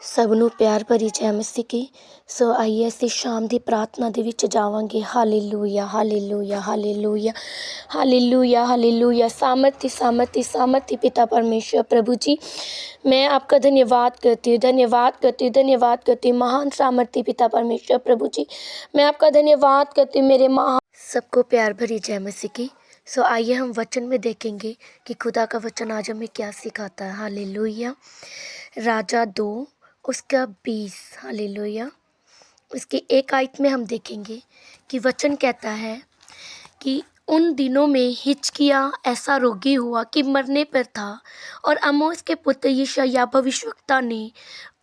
ਸਭ ਨੂੰ ਪਿਆਰ ਭਰੀ ਜੈ ਮਸੀਹ ਕੀ। ਸੋ ਆਈਏ ਅਸੀਂ ਸ਼ਾਮ ਦੀ ਪ੍ਰਾर्थना ਦੇ ਵਿੱਚ ਜਾਵਾਂਗੇ। Hallelujah hallelujah hallelujah hallelujah hallelujah. सामर्थ्य सामर्थ्य सामर्थ्य पिता परमेश्वर प्रभु जी, मैं आपका धन्यवाद करती हूँ, धन्यवाद करती हूँ, धन्यवाद करती हूँ। महान सामर्थ्य पिता परमेश्वर प्रभु जी, मैं आपका धन्यवाद करती हूँ मेरे महान। सबको प्यार भरी जय मसीह की। सो आइए हम वचन में देखेंगे कि खुदा का वचन आज हमें क्या सिखाता है। हालेलुया। राजा 2 उसका 20। हालेलुया। उसकी एक आयत में हम देखेंगे कि वचन कहता है कि उन दिनों में हिजकिय्याह ऐसा रोगी हुआ कि मरने पर था, और आमोस के पुत्र यशायाह भविष्यवक्ता ने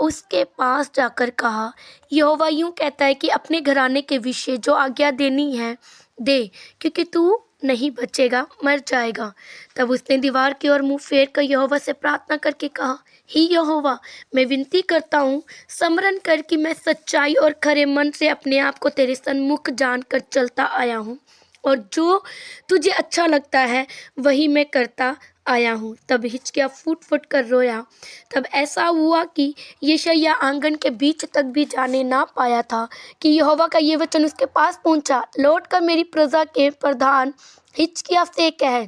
उसके पास जाकर कहा, यहोवा यूँ कहता है कि अपने घराने के विषय जो आज्ञा देनी है दे, क्योंकि तू नहीं बचेगा, मर जाएगा। तब उसने दीवार की ओर मुंह फेर कर यहोवा से प्रार्थना करके कहा, ही यहोवा, मैं विनती करता हूँ, स्मरण कर कि मैं सच्चाई और खरे मन से अपने आप को तेरे सन्मुख जानकर चलता आया हूँ, और जो तुझे अच्छा लगता है वही मैं करता आया हूँ। तब हिजकिय्याह फूट फूट कर रोया। तब ऐसा हुआ कि यशायाह आंगन के बीच तक भी जाने ना पाया था कि यहोवा का ये वचन उसके पास पहुंचा, लौट कर मेरी प्रजा के प्रधान हिजकिय्याह से कह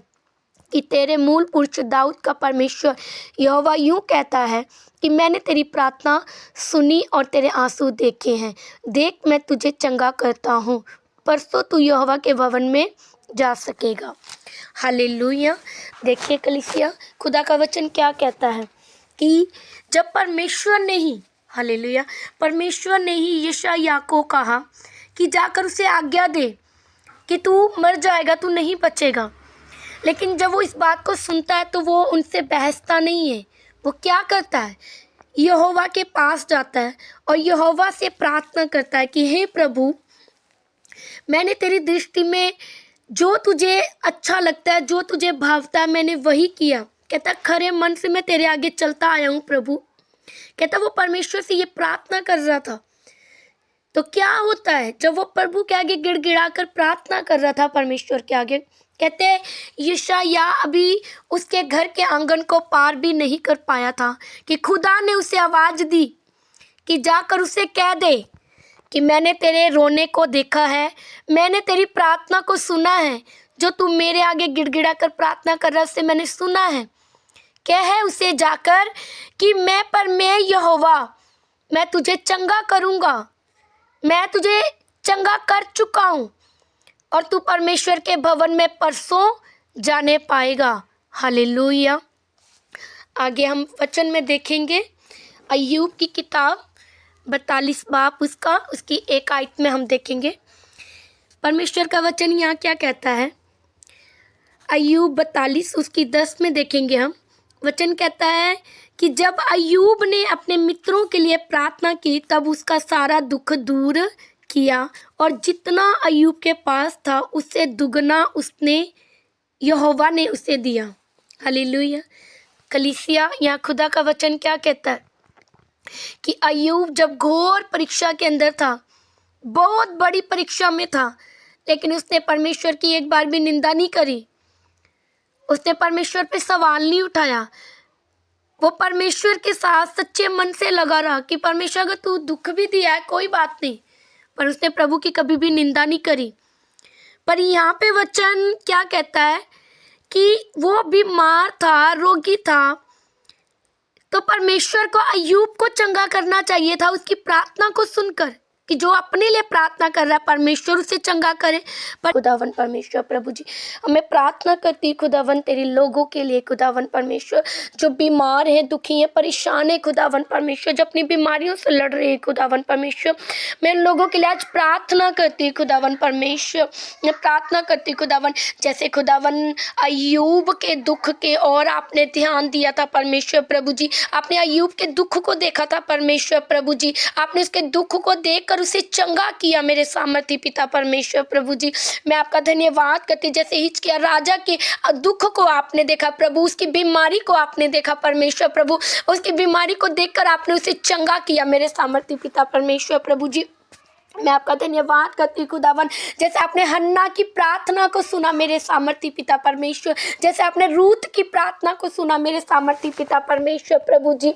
कि तेरे मूल पुरुष दाऊद का परमेश्वर यहोवा यूँ कहता है कि मैंने तेरी प्रार्थना सुनी और तेरे आंसू देखे हैं। देख, मैं तुझे चंगा करता हूँ, परसों तू यहोवा के भवन में जा सकेगा। हालेलुया। देखिए कलीसिया, खुदा का वचन क्या कहता है कि जब परमेश्वर ने ही, हालेलुया, परमेश्वर ने ही यशायाह को कहा कि जाकर उसे आज्ञा दे कि तू मर जाएगा, तू नहीं बचेगा, लेकिन जब वो इस बात को सुनता है तो वो उनसे बहसता नहीं है। वो क्या करता है? यहोवा के पास जाता है और यहोवा से प्रार्थना करता है कि हे प्रभु, मैंने तेरी दृष्टि में जो तुझे अच्छा लगता है, जो तुझे भावता है, मैंने वही किया। कहता खरे मन से मैं तेरे आगे चलता आया हूँ प्रभु। कहता वो परमेश्वर से ये प्रार्थना कर रहा था। तो क्या होता है जब वो प्रभु के आगे गिड़गिड़ा कर प्रार्थना कर रहा था परमेश्वर के आगे? कहते यशायाह अभी उसके घर के आंगन को पार भी नहीं कर पाया था कि खुदा ने उसे आवाज दी कि जाकर उसे कह दे कि मैंने तेरे रोने को देखा है, मैंने तेरी प्रार्थना को सुना है, जो तू मेरे आगे गिड़गिड़ा कर प्रार्थना कर रहा है उसे मैंने सुना है। कह उसे जाकर कि मैं यहोवा, मैं तुझे चंगा करूँगा, मैं तुझे चंगा कर चुका हूँ, और तू परमेश्वर के भवन में परसों जाने पाएगा। हालेलुया। आगे हम वचन में देखेंगे अय्यूब की किताब 42 बाब उसकी एक आयत में हम देखेंगे परमेश्वर का वचन यहाँ क्या कहता है। अय्यूब 42 उसकी 10 में देखेंगे हम। वचन कहता है कि जब अय्यूब ने अपने मित्रों के लिए प्रार्थना की तब उसका सारा दुख दूर किया, और जितना अय्यूब के पास था उससे दुगना उसने यहोवा ने उसे दिया। हालेलुया। कलीसिया, यहाँ खुदा का वचन क्या कहता है कि अय्यूब जब घोर परीक्षा के अंदर था, बहुत बड़ी परीक्षा में था, लेकिन उसने परमेश्वर की एक बार भी निंदा नहीं करी, उसने परमेश्वर पे सवाल नहीं उठाया। वो परमेश्वर के साथ सच्चे मन से लगा रहा कि परमेश्वर अगर तू दुख भी दिया है कोई बात नहीं, पर उसने प्रभु की कभी भी निंदा नहीं करी। पर यहाँ पे वचन क्या कहता है कि वो बीमार था, रोगी था, तो परमेश्वर को अय्यूब को चंगा करना चाहिए था उसकी प्रार्थना को सुनकर, कि जो अपने लिए प्रार्थना कर रहा है परमेश्वर उसे चंगा करे। पर खुदावन परमेश्वर प्रभु जी, हमें प्रार्थना करती है खुदावन तेरे लोगों के लिए, खुदावन परमेश्वर जो बीमार है, दुखी है, परेशान है, खुदावन परमेश्वर जो अपनी बीमारियों से लड़ रहे हैं, खुदावन परमेश्वर मैं लोगों के लिए आज प्रार्थना करती हूँ। खुदावन परमेश्वर मैं प्रार्थना करती हूँ खुदावन, जैसे खुदावन अय्यूब के दुख के और आपने ध्यान दिया था परमेश्वर प्रभु जी, आपने अय्यूब के दुख को देखा था परमेश्वर प्रभु जी, आपने उसके दुख को देख उसे चंगा किया मेरे सामर्थ्य पिता परमेश्वर प्रभु जी। मैं आपका धन्यवाद करती, जैसे हिजकिय्याह राजा के दुख को आपने देखा प्रभु, उसकी बीमारी को आपने देखा परमेश्वर प्रभु, उसकी बीमारी को देखकर आपने उसे चंगा किया मेरे सामर्थ्य पिता परमेश्वर प्रभु जी। मैं आपका धन्यवाद करती हूँ खुदावन, जैसे आपने हन्ना की प्रार्थना को सुना मेरे सामर्थी पिता परमेश्वर, जैसे आपने रूत की प्रार्थना को सुना मेरे सामर्थी पिता परमेश्वर प्रभु जी।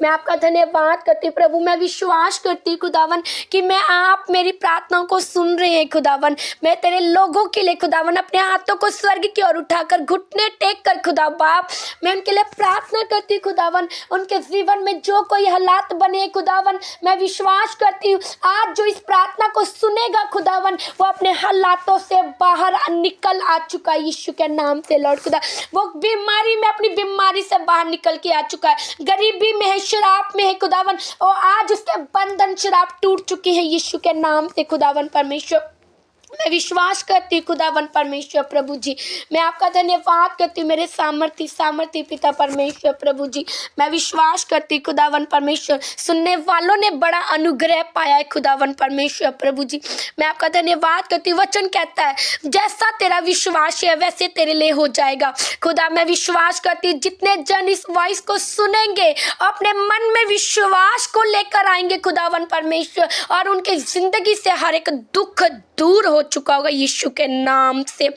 मैं आपका धन्यवाद करती हूँ प्रभु। मैं विश्वास करती हूँ खुदावन कि मैं आप मेरी प्रार्थनाओं को सुन रहे हैं खुदावन। मैं तेरे लोगों के लिए खुदावन अपने हाथों को स्वर्ग की ओर उठाकर घुटने टेक कर खुदा बाप मैं उनके लिए प्रार्थना करती हूँ खुदावन। उनके जीवन में जो कोई हालात बने खुदावन, मैं विश्वास करती हूँ आज जो इस प्रार्थना को सुनेगा खुदावन वो अपने हालातों से बाहर निकल आ चुका है यीशु के नाम से लॉर्ड खुदा। वो बीमारी में अपनी बीमारी से बाहर निकल के आ चुका है, गरीबी में है, शराब में है खुदावन, और आज उसके बंधन शराब टूट चुकी है यीशु के नाम से खुदावन परमेश्वर। मैं विश्वास करती हूँ खुदावन परमेश्वर प्रभु जी। मैं आपका धन्यवाद करती हूँ मेरे सामर्थी पिता परमेश्वर प्रभु जी। मैं विश्वास करती हूँ खुदावन परमेश्वर, सुनने वालों ने बड़ा अनुग्रह पाया है खुदावन परमेश्वर प्रभु जी। मैं आपका धन्यवाद करती हूँ। वचन कहता है जैसा तेरा विश्वास है वैसे तेरे लिए हो जाएगा खुदा। मैं विश्वास करती हूँ जितने जन इस वॉइस को सुनेंगे अपने मन में विश्वास को लेकर आएंगे खुदावन परमेश्वर, और उनके जिंदगी से हर एक दुख दूर हो चुका होगा यीशु के नाम से।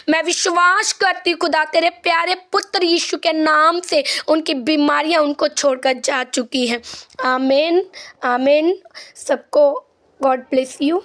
मैं विश्वास करती हूँ खुदा तेरे प्यारे पुत्र यीशु के नाम से उनकी बीमारियां उनको छोड़कर जा चुकी हैं। आमीन आमीन। सबको गॉड ब्लेस यू।